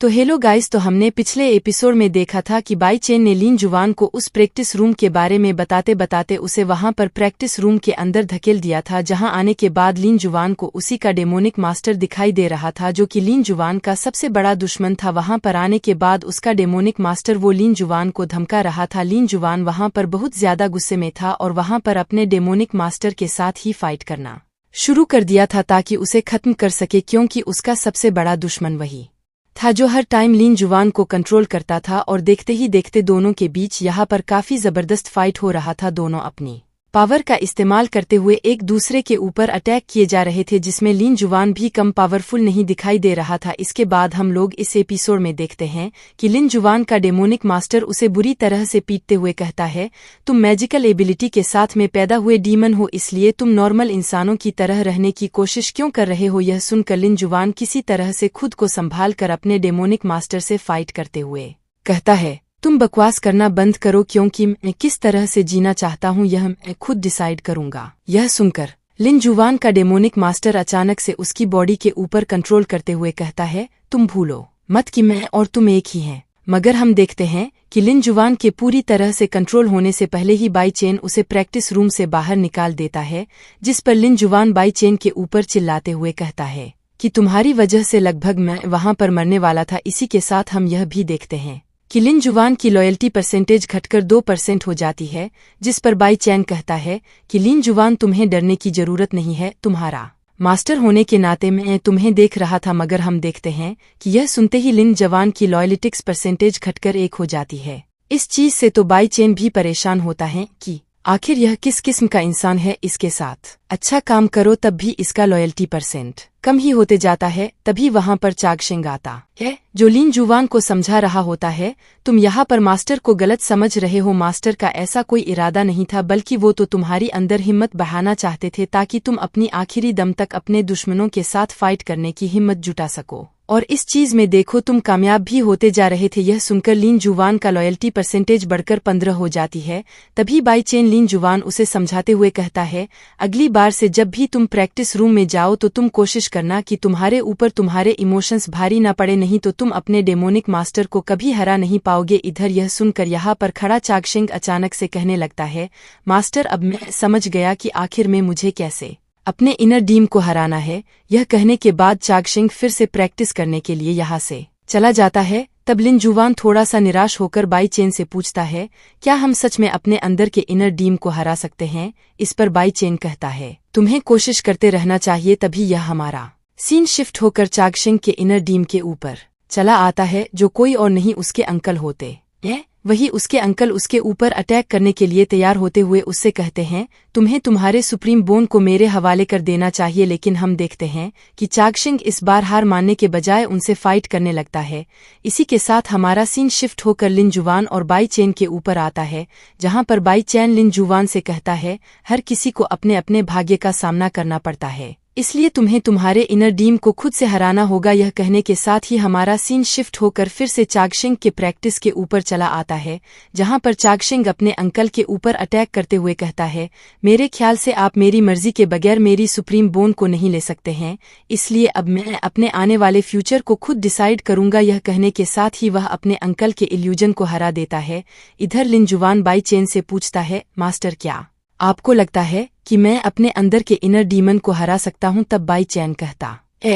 तो hello guys, तो हमने पिछले एपिसोड में देखा था कि बाई चेन ने लिन जुवान को उस प्रैक्टिस रूम के बारे में बताते बताते उसे वहां पर प्रैक्टिस रूम के अंदर धकेल दिया था, जहां आने के बाद लिन जुवान को उसी का डेमोनिक मास्टर दिखाई दे रहा था जो कि लिन जुवान का सबसे बड़ा दुश्मन था। वहां पर आने के बाद उसका डेमोनिक मास्टर वो लिन जुवान को धमका रहा था। लिन जुवान वहां पर बहुत ज्यादा गुस्से में था और वहां पर अपने डेमोनिक मास्टर के साथ ही फाइट करना शुरू कर दिया था ताकि उसे खत्म कर सके, क्योंकि उसका सबसे बड़ा दुश्मन वही था जो हर टाइम लिन जुवान को कंट्रोल करता था। और देखते ही देखते दोनों के बीच यहाँ पर काफी जबरदस्त फाइट हो रहा था। दोनों अपनी पावर का इस्तेमाल करते हुए एक दूसरे के ऊपर अटैक किए जा रहे थे, जिसमें लिन जुवान भी कम पावरफुल नहीं दिखाई दे रहा था। इसके बाद हम लोग इस एपिसोड में देखते हैं कि लिन जुवान का डेमोनिक मास्टर उसे बुरी तरह से पीटते हुए कहता है, तुम मैजिकल एबिलिटी के साथ में पैदा हुए डीमन हो, इसलिए तुम नॉर्मल इंसानों की तरह रहने की कोशिश क्यों कर रहे हो। यह सुनकर लिन जुवान किसी तरह से खुद को संभाल कर अपने डेमोनिक मास्टर से फाइट करते हुए कहता है, तुम बकवास करना बंद करो, क्योंकि मैं किस तरह से जीना चाहता हूँ यह मैं खुद डिसाइड करूंगा। यह सुनकर लिन जुवान का डेमोनिक मास्टर अचानक से उसकी बॉडी के ऊपर कंट्रोल करते हुए कहता है, तुम भूलो मत कि मैं और तुम एक ही हैं। मगर हम देखते हैं कि लिन जुवान के पूरी तरह से कंट्रोल होने से पहले ही बाई चेन उसे प्रैक्टिस रूम से बाहर निकाल देता है, जिस पर लिन जुवान बाई चेन के ऊपर चिल्लाते हुए कहता है कि तुम्हारी वजह से लगभग मैं वहां पर मरने वाला था। इसी के साथ हम यह भी देखते हैं कि लिन जुवान की लॉयल्टी परसेंटेज घटकर 2% हो जाती है, जिस पर बाई चैन कहता है कि लिन जुवान तुम्हें डरने की जरूरत नहीं है, तुम्हारा मास्टर होने के नाते मैं तुम्हें देख रहा था। मगर हम देखते हैं कि यह सुनते ही लिन जुवान की लॉयल्टिक्स परसेंटेज घटकर 1 हो जाती है। इस चीज से तो बाई चेन भी परेशान होता है कि आखिर यह किस किस्म का इंसान है। इसके साथ अच्छा काम करो तब भी इसका लॉयल्टी परसेंट कम ही होते जाता है। तभी वहां पर चागशिंग आता है जो लिन जुवान को समझा रहा होता है, तुम यहाँ पर मास्टर को गलत समझ रहे हो। मास्टर का ऐसा कोई इरादा नहीं था, बल्कि वो तो तुम्हारी अंदर हिम्मत बढ़ाना चाहते थे ताकि तुम अपनी आखिरी दम तक अपने दुश्मनों के साथ फाइट करने की हिम्मत जुटा सको। और इस चीज में देखो तुम कामयाब भी होते जा रहे थे। यह सुनकर लिन जुवान का लॉयल्टी परसेंटेज बढ़कर 15 हो जाती है। तभी बाई चेन लिन जुवान उसे समझाते हुए कहता है, अगली बार से जब भी तुम प्रैक्टिस रूम में जाओ तो तुम कोशिश करना कि तुम्हारे ऊपर तुम्हारे इमोशंस भारी ना पड़े, नहीं तो तुम अपने डेमोनिक मास्टर को कभी हरा नहीं पाओगे। इधर यह सुनकर यहाँ पर खड़ा चागशिंग अचानक से कहने लगता है, मास्टर अब मैं समझ गया कि आखिर में मुझे कैसे अपने इनर डीम को हराना है। यह कहने के बाद चागशिंग फिर से प्रैक्टिस करने के लिए यहाँ से चला जाता है। तब लिन जुवान थोड़ा सा निराश होकर बाई चेन से पूछता है, क्या हम सच में अपने अंदर के इनर डीम को हरा सकते हैं। इस पर बाई चेन कहता है, तुम्हें कोशिश करते रहना चाहिए। तभी यह हमारा सीन शिफ्ट होकर चागशिंग के इनर डीम के ऊपर चला आता है, जो कोई और नहीं उसके अंकल होते हैं। वही उसके अंकल उसके ऊपर अटैक करने के लिए तैयार होते हुए उससे कहते हैं, तुम्हें तुम्हारे सुप्रीम बोन को मेरे हवाले कर देना चाहिए। लेकिन हम देखते हैं कि चागशिंग इस बार हार मानने के बजाय उनसे फाइट करने लगता है। इसी के साथ हमारा सीन शिफ्ट होकर लिन जुवान और बाई चेन के ऊपर आता है, जहां पर बाई चेन लिन जुवान से कहता है, हर किसी को अपने अपने भाग्य का सामना करना पड़ता है, इसलिए तुम्हें तुम्हारे इनर डीम को खुद से हराना होगा। यह कहने के साथ ही हमारा सीन शिफ्ट होकर फिर से चागशिंग के प्रैक्टिस के ऊपर चला आता है, जहां पर चागशिंग अपने अंकल के ऊपर अटैक करते हुए कहता है, मेरे ख्याल से आप मेरी मर्जी के बगैर मेरी सुप्रीम बोन को नहीं ले सकते हैं, इसलिए अब मैं अपने आने वाले फ्यूचर को खुद डिसाइड करूंगा। यह कहने के साथ ही वह अपने अंकल के इल्यूजन को हरा देता है। इधर लिन जुवान बाई चेन से पूछता है, मास्टर क्या आपको लगता है कि मैं अपने अंदर के इनर डीमन को हरा सकता हूं। तब बाई चैन कहता,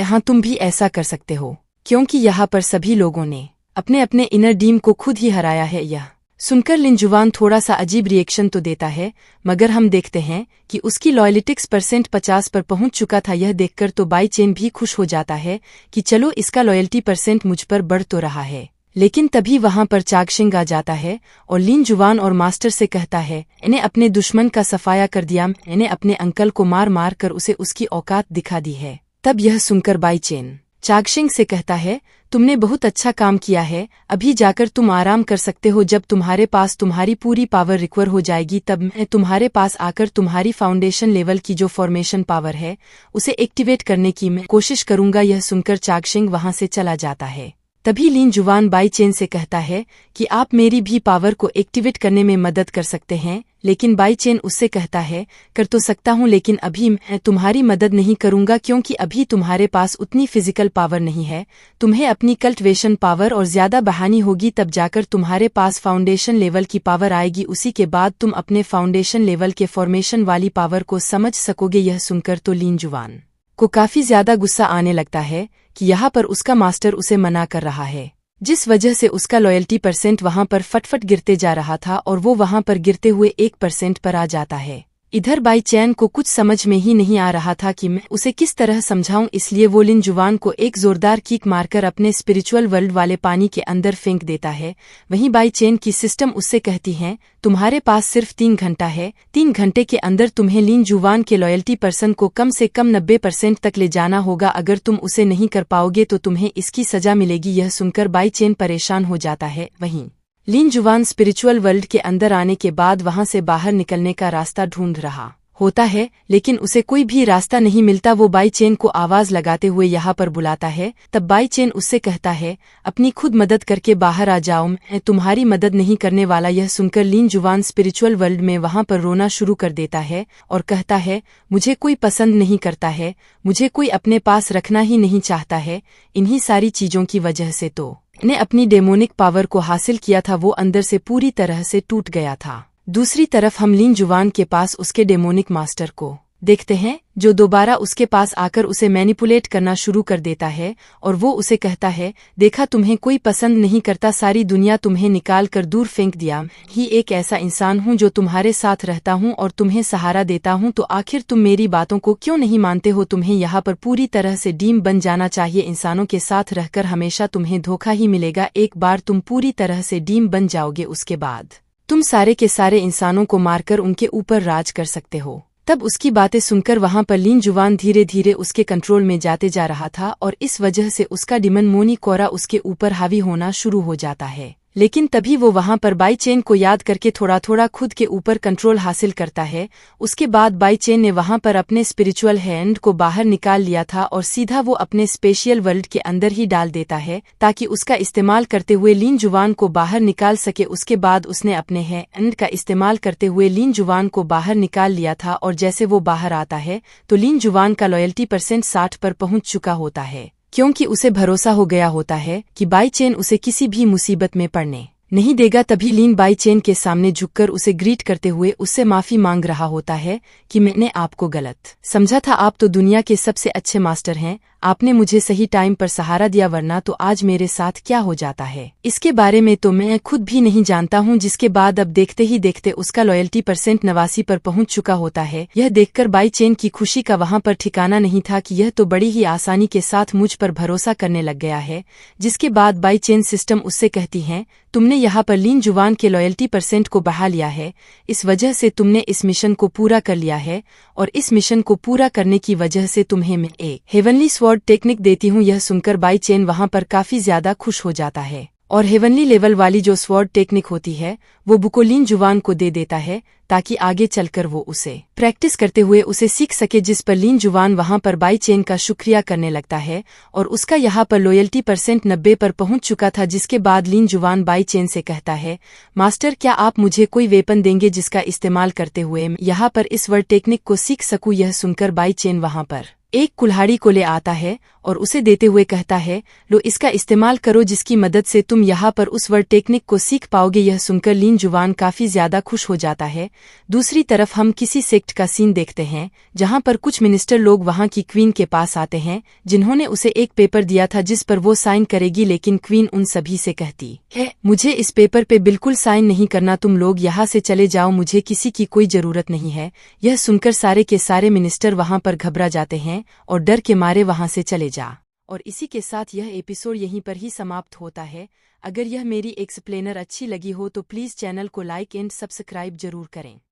हाँ तुम भी ऐसा कर सकते हो, क्योंकि यहाँ पर सभी लोगों ने अपने अपने इनर डीम को खुद ही हराया है। यह सुनकर लिन जुवान थोड़ा सा अजीब रिएक्शन तो देता है, मगर हम देखते हैं कि उसकी लॉयल्टिक्स परसेंट 50 पर पहुंच चुका था। यह देखकर तो बाई चेन भी खुश हो जाता है कि चलो इसका लॉयल्टी परसेंट मुझ पर बढ़ तो रहा है। लेकिन तभी वहां पर चागशिंग आ जाता है और लिन जुवान और मास्टर से कहता है, इन्हें अपने दुश्मन का सफाया कर दिया, इन्हें अपने अंकल को मार मार कर उसे उसकी औकात दिखा दी है। तब यह सुनकर बाई चेन चागशिंग से कहता है, तुमने बहुत अच्छा काम किया है, अभी जाकर तुम आराम कर सकते हो। जब तुम्हारे पास तुम्हारी पूरी पावर रिकवर हो जाएगी तब मैं तुम्हारे पास आकर तुम्हारी फाउंडेशन लेवल की जो फॉर्मेशन पावर है उसे एक्टिवेट करने की मैं कोशिश करूंगा। यह सुनकर चागशिंग वहां से चला जाता है। तभी लिन जुवान बाई चेन से कहता है कि आप मेरी भी पावर को एक्टिवेट करने में मदद कर सकते हैं, लेकिन बाई चेन उससे कहता है कर तो सकता हूँ, लेकिन अभी मैं तुम्हारी मदद नहीं करूंगा क्योंकि अभी तुम्हारे पास उतनी फिजिकल पावर नहीं है। तुम्हें अपनी कल्टिवेशन पावर और ज्यादा बढ़ानी होगी, तब जाकर तुम्हारे पास फाउंडेशन लेवल की पावर आएगी। उसी के बाद तुम अपने फाउंडेशन लेवल के फॉर्मेशन वाली पावर को समझ सकोगे। यह सुनकर तो लिन जुवान को काफी ज्यादा गुस्सा आने लगता है कि यहाँ पर उसका मास्टर उसे मना कर रहा है, जिस वजह से उसका लॉयल्टी परसेंट वहां पर फटफट गिरते जा रहा था और वो वहां पर गिरते हुए 1% पर आ जाता है। इधर बाई चैन को कुछ समझ में ही नहीं आ रहा था कि मैं उसे किस तरह समझाऊं, इसलिए वो लिन जुवान को एक जोरदार किक मारकर अपने स्पिरिचुअल वर्ल्ड वाले पानी के अंदर फेंक देता है। वहीं बाई चैन की सिस्टम उससे कहती है तुम्हारे पास सिर्फ 3 घंटा है, 3 घंटे के अंदर तुम्हें लिन जुवान के लॉयल्टी पर्सन को कम से कम 90% तक ले जाना होगा। अगर तुम उसे नहीं कर पाओगे तो तुम्हें इसकी सजा मिलेगी। यह सुनकर बाई चैन परेशान हो जाता है। वहीं लिन जुवान स्पिरिचुअल वर्ल्ड के अंदर आने के बाद वहां से बाहर निकलने का रास्ता ढूंढ रहा होता है, लेकिन उसे कोई भी रास्ता नहीं मिलता। वो बाई चेन को आवाज लगाते हुए यहाँ पर बुलाता है। तब बाई चेन उससे कहता है अपनी खुद मदद करके बाहर आ जाओ, मैं तुम्हारी मदद नहीं करने वाला। यह सुनकर लिन जुवान स्पिरिचुअल वर्ल्ड में वहां पर रोना शुरू कर देता है और कहता है मुझे कोई पसंद नहीं करता है, मुझे कोई अपने पास रखना ही नहीं चाहता है। इन्हीं सारी चीजों की वजह से तो ने अपनी डेमोनिक पावर को हासिल किया था, वो अंदर से पूरी तरह से टूट गया था। दूसरी तरफ हम लिन जुवान के पास उसके डेमोनिक मास्टर को देखते हैं, जो दोबारा उसके पास आकर उसे मैनिपुलेट करना शुरू कर देता है और वो उसे कहता है देखा तुम्हें कोई पसंद नहीं करता, सारी दुनिया तुम्हें निकाल कर दूर फेंक दिया। ही एक ऐसा इंसान हूँ जो तुम्हारे साथ रहता हूँ और तुम्हें सहारा देता हूँ, तो आखिर तुम मेरी बातों को क्यों नहीं मानते हो? तुम्हें यहाँ पर पूरी तरह से डीम बन जाना चाहिए। इंसानों के साथ रहकर हमेशा तुम्हें धोखा ही मिलेगा। एक बार तुम पूरी तरह से डीम बन जाओगे, उसके बाद तुम सारे के सारे इंसानों को मारकर उनके ऊपर राज कर सकते हो। तब उसकी बातें सुनकर वहां पर लिन जुवान धीरे धीरे उसके कंट्रोल में जाते जा रहा था और इस वजह से उसका डिमन मोनी कोरा उसके ऊपर हावी होना शुरू हो जाता है। लेकिन तभी वो वहां पर बाई चेन को याद करके थोड़ा थोड़ा खुद के ऊपर कंट्रोल हासिल करता है। उसके बाद बाई चेन ने वहां पर अपने स्पिरिचुअल हैंड को बाहर निकाल लिया था और सीधा वो अपने स्पेशियल वर्ल्ड के अंदर ही डाल देता है ताकि उसका इस्तेमाल करते हुए लिन जुवान को बाहर निकाल सके। उसके बाद उसने अपने हैंड का इस्तेमाल करते हुए लिन जुवान को बाहर निकाल लिया था और जैसे वो बाहर आता है तो लिन जुवान का लॉयल्टी परसेंट 60 पर पहुंच चुका होता है, क्योंकि उसे भरोसा हो गया होता है कि बाई चेन उसे किसी भी मुसीबत में पड़ने नहीं देगा। तभी लिन बाई चेन के सामने झुककर उसे ग्रीट करते हुए उससे माफी मांग रहा होता है कि मैंने आपको गलत समझा था, आप तो दुनिया के सबसे अच्छे मास्टर हैं, आपने मुझे सही टाइम पर सहारा दिया, वरना तो आज मेरे साथ क्या हो जाता है इसके बारे में तो मैं खुद भी नहीं जानता हूँ। जिसके बाद अब देखते ही देखते उसका लॉयल्टी परसेंट 89 पर पहुंच चुका होता है। यह देखकर बाई चेन की खुशी का वहां पर ठिकाना नहीं था कि यह तो बड़ी ही आसानी के साथ मुझ पर भरोसा करने लग गया है। जिसके बाद बाई चेन सिस्टम उससे कहती है तुमने यहाँ पर लिन जुवान के लॉयल्टी परसेंट को बढ़ा लिया है, इस वजह से तुमने इस मिशन को पूरा कर लिया है और इस मिशन को पूरा करने की वजह से तुम्हें मैं एक हेवनली स्वॉर्ड टेक्निक देती हूँ। यह सुनकर बाई चेन वहां पर काफी ज्यादा खुश हो जाता है और हेवनली लेवल वाली जो स्वॉर्ड टेक्निक होती है वो बुको लिन जुवान को दे देता है ताकि आगे चलकर वो उसे प्रैक्टिस करते हुए उसे सीख सके। जिस पर लिन जुवान वहां पर बाई चेन का शुक्रिया करने लगता है और उसका यहाँ पर लॉयल्टी परसेंट 90 पर पहुंच चुका था। जिसके बाद लिन जुवान बाई चेन से कहता है मास्टर, क्या आप मुझे कोई वेपन देंगे जिसका इस्तेमाल करते हुए मैं यहाँ पर इस वर्ड टेक्निक को सीख सकूं? यह सुनकर बाई चेन वहां पर एक कुल्हाड़ी को ले आता है और उसे देते हुए कहता है लो इसका इस्तेमाल करो, जिसकी मदद से तुम यहाँ पर उस वर्ड टेक्निक को सीख पाओगे। यह सुनकर लिन जुवान काफी ज्यादा खुश हो जाता है। दूसरी तरफ हम किसी सेक्ट का सीन देखते हैं जहाँ पर कुछ मिनिस्टर लोग वहाँ की क्वीन के पास आते हैं, जिन्होंने उसे एक पेपर दिया था जिस पर वो साइन करेगी, लेकिन क्वीन उन सभी से कहती है मुझे इस पेपर पे बिल्कुल साइन नहीं करना, तुम लोग यहाँ से चले जाओ, मुझे किसी की कोई जरूरत नहीं है। यह सुनकर सारे के सारे मिनिस्टर वहाँ पर घबरा जाते हैं और डर के मारे वहां से चले जा। और इसी के साथ यह एपिसोड यहीं पर ही समाप्त होता है। अगर यह मेरी एक्सप्लेनर अच्छी लगी हो तो प्लीज चैनल को लाइक एंड सब्सक्राइब जरूर करें।